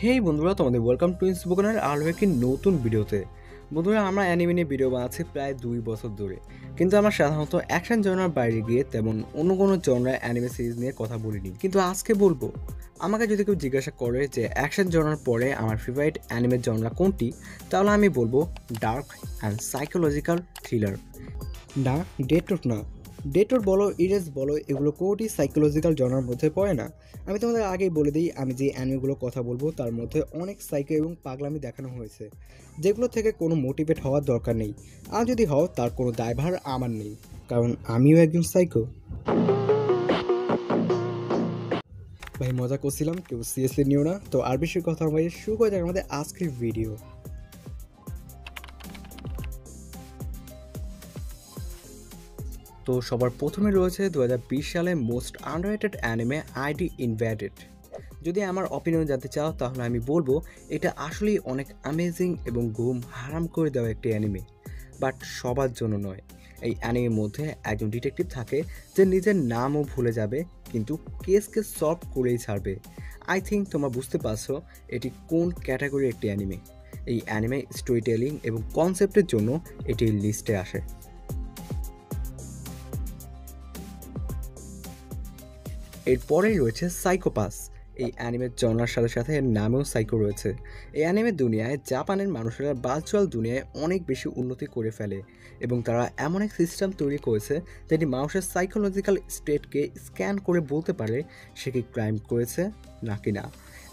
হেই বন্ধুরা, তোমাদের welcome to ইন্সপোকেনের আরও একটি নতুন ভিডিওতে। বন্ধুরা, আমরা অ্যানিমে নিয়ে ভিডিও বানাচ্ছি প্রায় 2 বছর ধরে, কিন্তু আমরা সাধারণত অ্যাকশন জনরার বাইরে গিয়ে তেমন অন্য কোনো জনরার অ্যানিমে সিরিজ নিয়ে কথা বলিনি। কিন্তু আজকে বলবো, আমাকে যদি কেউ জিজ্ঞাসা করে যে অ্যাকশন জনরার পরে আমার ফেভারিট অ্যানিমে জনরা কোনটি, তাহলে আমি বলবো ডার্ক অ্যান্ড সাইকোলজিক্যাল থ্রিলার। না, ডেট্রোট না, ডেট্রোট বলো, ইরেজ বলো, এগুলো কোনোটি সাইকোলজিক্যাল জনার মধ্যে পড়ে না। আমি তোমাদের আগেই বলে দিই, আমি যে অ্যানিমেগুলো কথা বলবো তার মধ্যে অনেক সাইকো এবং পাগলামি দেখানো হয়েছে, যেগুলো থেকে কোনো মোটিভেট হওয়ার দরকার নেই। আর যদি হও, তার কোনো দায়ভার আমার নেই, কারণ আমিও একজন সাইকো। ভাই, মজা করছিলাম, কেউ সিরিয়াসলি নিও না। তো আর বেশি কথা ভাই, শুরু করা যাক আমাদের আজকের ভিডিও। তো সবার প্রথমে রয়েছে 2020 সালে মোস্ট আন্ডাররেটেড অ্যানিমে আইডি ইনভ্যাডেড। যদি আমার অপিনিয়ন জানতে চাও, তাহলে আমি বলবো এটা আসলেই অনেক অ্যামেজিং এবং ঘুম হারাম করে দেওয়া একটি অ্যানিমে, বাট সবার জন্য নয়। এই অ্যানিমের মধ্যে একজন ডিটেকটিভ থাকে যে নিজের নামও ভুলে যাবে, কিন্তু কেসকে সলভ করেই ছাড়বে। আই থিঙ্ক তোমরা বুঝতে পারছো এটি কোন ক্যাটাগরির একটি অ্যানিমে। এই অ্যানিমে স্টোরি টেলিং এবং কনসেপ্টের জন্য এটি লিস্টে আসে। এরপরেই রয়েছে সাইকোপাস। এই অ্যানিমের জনার সাথে সাথে এর নামেও সাইকো রয়েছে। এই অ্যানিমের দুনিয়ায় জাপানের মানুষেরা ভার্চুয়াল দুনিয়ায় অনেক বেশি উন্নতি করে ফেলে, এবং তারা এমন এক সিস্টেম তৈরি করেছে যেটি মানুষের সাইকোলজিক্যাল স্টেটকে স্ক্যান করে বলতে পারে সে কি ক্রাইম করেছে নাকি না।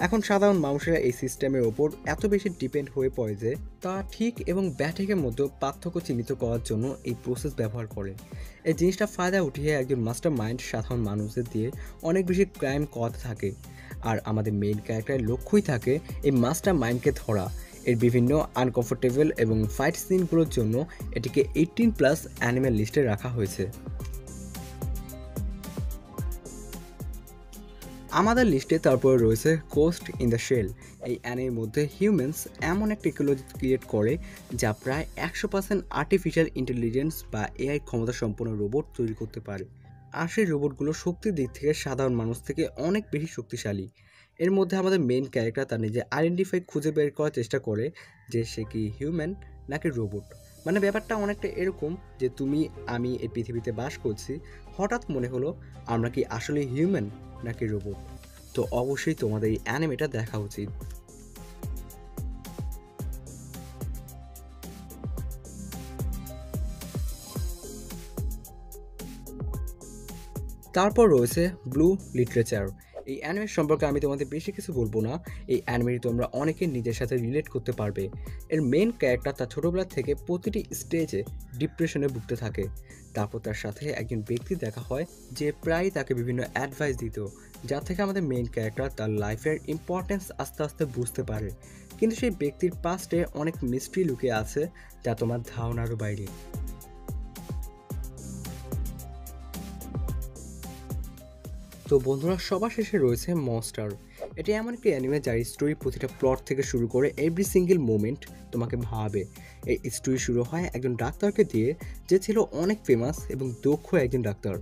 এখন সাধারণ মানুষেরা এই সিস্টেমের ওপর এত বেশি ডিপেন্ড হয়ে পড়ে যে তারা ঠিক এবং ব্যাঠিকের মধ্যে পার্থক্য চিহ্নিত করার জন্য এই প্রসেস ব্যবহার করে। এই জিনিসটা ফায়দা উঠিয়ে একজন মাস্টার মাইন্ড সাধারণ মানুষদের দিয়ে অনেক বেশি ক্রাইম করাতে থাকে, আর আমাদের মেইন ক্যারেক্টারের লক্ষ্যই থাকে এই মাস্টার মাইন্ডকে ধরা। এর বিভিন্ন আনকমফোর্টেবল এবং ফাইট সিনগুলোর জন্য এটিকে 18+ অ্যানিমে লিস্টে রাখা হয়েছে। আমাদের লিস্টে তারপরে রয়েছে গোস্ট ইন দ্য শেল। এই অ্যানিমের মধ্যে হিউম্যানস এমন একটা ইকোলজি ক্রিয়েট করে যা প্রায় 100% আর্টিফিশিয়াল ইন্টেলিজেন্স বা এআই ক্ষমতা সম্পন্ন রোবট তৈরি করতে পারে। আর সেই রোবটগুলো শক্তির দিক থেকে সাধারণ মানুষ থেকে অনেক বেশি শক্তিশালী। এর মধ্যে আমাদের মেইন ক্যারেক্টার তার নিজে আইডেন্টিফাই খুঁজে বের করার চেষ্টা করে যে সে কি হিউম্যান নাকি রোবট। মানে ব্যাপারটা অনেকটা এরকম যে তুমি আমি এই পৃথিবীতে বাস করছি, হঠাৎ মনে হলো আমরা কি আসলে হিউম্যান নাকি রোবট। তো অবশ্যই তোমাদের এই অ্যানিমেটা দেখা উচিত। তারপর রয়েছে ব্লু লিটারেচার। এই অ্যানিমে সম্পর্কে আমি তোমাদের বেশি কিছু বলবো না। এই অ্যানিমেটি তোমরা অনেকে নিজের সাথে রিলেট করতে পারবে। এর মেন ক্যারেক্টার তার ছোটোবেলা থেকে প্রতিটি স্টেজে ডিপ্রেশনে ভুগতে থাকে। তারপর তার সাথে একজন ব্যক্তি দেখা হয় যে প্রায় তাকে বিভিন্ন অ্যাডভাইস দিত, যা থেকে আমাদের মেইন ক্যারেক্টার তার লাইফের ইম্পর্টেন্স আস্তে আস্তে বুঝতে পারে। কিন্তু সেই ব্যক্তির পাস্টে অনেক মিস্ট্রি লুকিয়ে আছে যা তোমার ধারণারও বাইরে। তো বন্ধুরা, সবার শেষে রয়েছে মনস্টার। এটি এমন একটি অ্যানিমে যার স্টোরি প্রতিটা প্লট থেকে শুরু করে এভরি সিঙ্গেল মোমেন্ট তোমাকে ভাবাবে। এই স্টোরি শুরু হয় একজন ডাক্তারকে দিয়ে, যে ছিল অনেক ফেমাস এবং দক্ষ একজন ডাক্তার।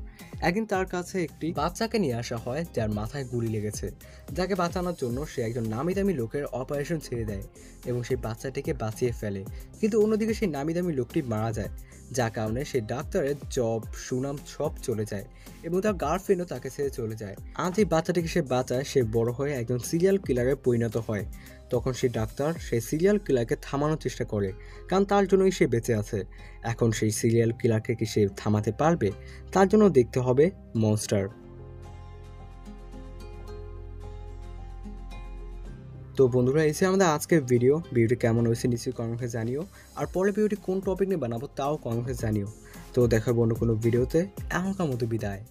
একদিন তার কাছে একটি বাচ্চাকে নিয়ে আসা হয় যার মাথায় গুলি লেগেছে, যাকে বাঁচানোর জন্য সে একজন নামি দামি লোকের অপারেশন ছেড়ে দেয় এবং সেই বাচ্চাটিকে বাঁচিয়ে ফেলে। কিন্তু অন্যদিকে সেই নামি দামি লোকটি মারা যায়, যার কারণে সেই ডাক্তারের জব সুনাম সব চলে যায় এবং তার গার্লফ্রেন্ডও তাকে ছেড়ে চলে যায়। আজ এই বাচ্চাটিকে সে বাঁচায়, সে বড় হয়ে একজন সিরিয়াল কিলারে পরিণত হয়। তখন সেই ডাক্তার সেই সিরিয়াল কিলারকে থামানোর চেষ্টা করে, কারণ তার জন্যই সে বেঁচে আছে। এখন সেই সিরিয়াল কিলারকে কি সে থামাতে পারবে? তার জন্য দেখতে হবে মনস্টার। তো বন্ধুরা, এই আমাদের আজকের ভিডিওটি কেমন হয়েছে নিশ্চয়ই কমেন্টে জানিও। আর পরের ভিডিওটি কোন টপিক নিয়ে বানাবো তাও কমেন্টে জানিও। তো দেখাবো অন্য কোনো ভিডিওতে। এখনকার মতো বিদায়।